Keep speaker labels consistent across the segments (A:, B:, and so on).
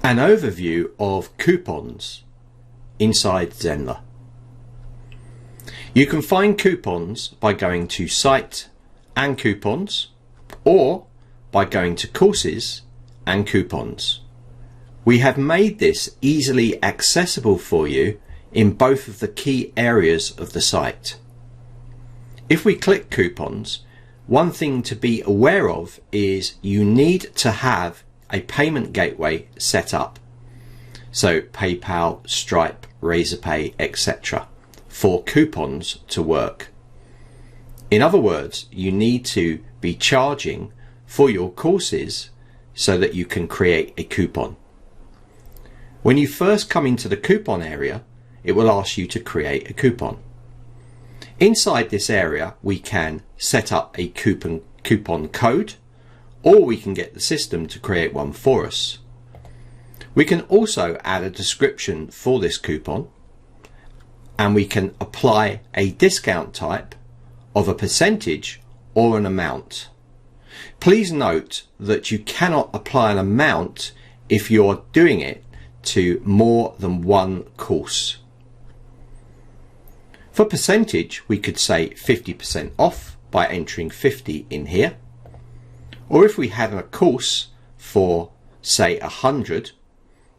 A: An overview of coupons inside Zenler. You can find coupons by going to Site and Coupons, or by going to Courses and Coupons. We have made this easily accessible for you in both of the key areas of the site. If we click Coupons, one thing to be aware of is you need to have a payment gateway set up. So PayPal, Stripe, Razorpay, etc. for coupons to work. In other words, you need to be charging for your courses so that you can create a coupon. When you first come into the coupon area, it will ask you to create a coupon. Inside this area, we can set up a coupon code, or we can get the system to create one for us. We can also add a description for this coupon, and we can apply a discount type of a percentage or an amount. Please note that you cannot apply an amount if you're doing it to more than one course. For percentage, we could say 50% off by entering 50 in here. Or if we had a course for, say, 100,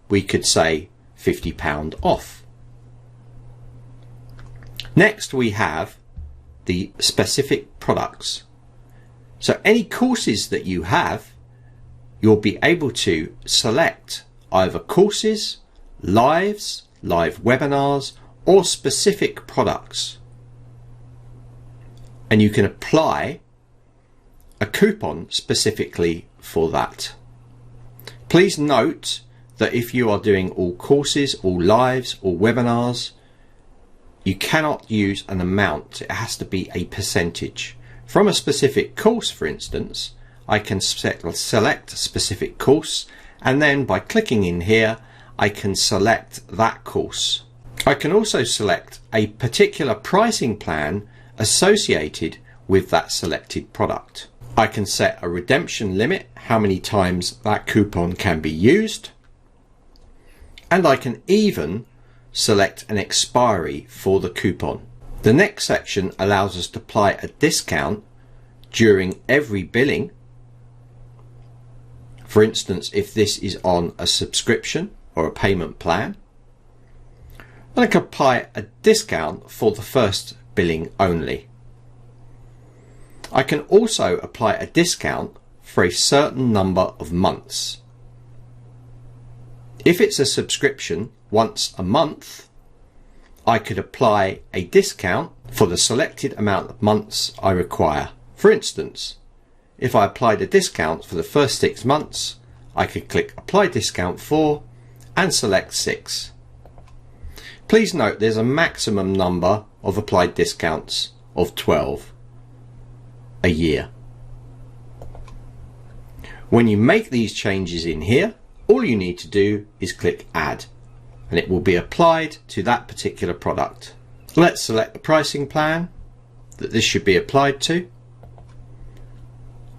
A: we could say £50 off. Next, we have the specific products. So any courses that you have, you'll be able to select either courses, live webinars, or specific products. And you can apply a coupon specifically for that. Please note that if you are doing all courses, all lives, or webinars, you cannot use an amount. It has to be a percentage. From a specific course, for instance, I can select a specific course, and then by clicking in here, I can select that course. I can also select a particular pricing plan associated with that selected product. I can set a redemption limit, how many times that coupon can be used, and I can even select an expiry for the coupon. The next section allows us to apply a discount during every billing. For instance, if this is on a subscription or a payment plan, and I can apply a discount for the first billing only. I can also apply a discount for a certain number of months. If it's a subscription once a month, I could apply a discount for the selected amount of months I require. For instance, if I applied a discount for the first 6 months, I could click Apply Discount For and select 6. Please note there's a maximum number of applied discounts of 12 a year. When you make these changes in here, all you need to do is click Add, and it will be applied to that particular product. Let's select the pricing plan that this should be applied to,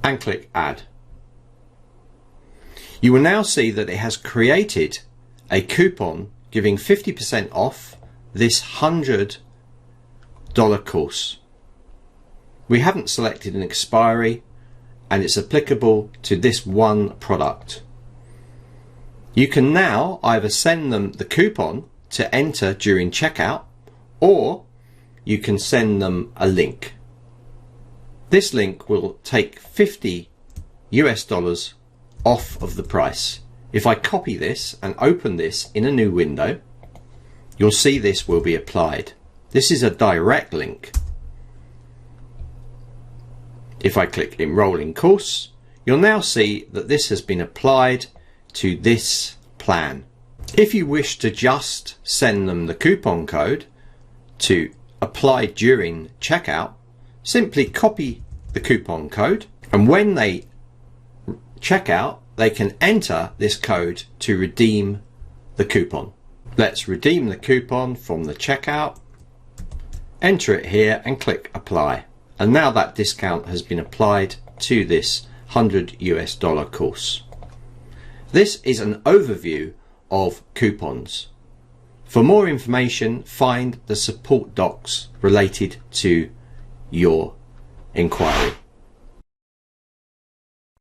A: and click Add. You will now see that it has created a coupon giving 50% off this $100 course. We haven't selected an expiry, and it's applicable to this one product. You can now either send them the coupon to enter during checkout, or you can send them a link. This link will take $50 off of the price. If I copy this and open this in a new window, you'll see this will be applied. This is a direct link. If I click Enroll in Course, you'll now see that this has been applied to this plan. If you wish to just send them the coupon code to apply during checkout, simply copy the coupon code, and when they check out, they can enter this code to redeem the coupon. Let's redeem the coupon from the checkout, enter it here and click Apply. And now that discount has been applied to this $100 course. This is an overview of coupons. For more information, find the support docs related to your inquiry.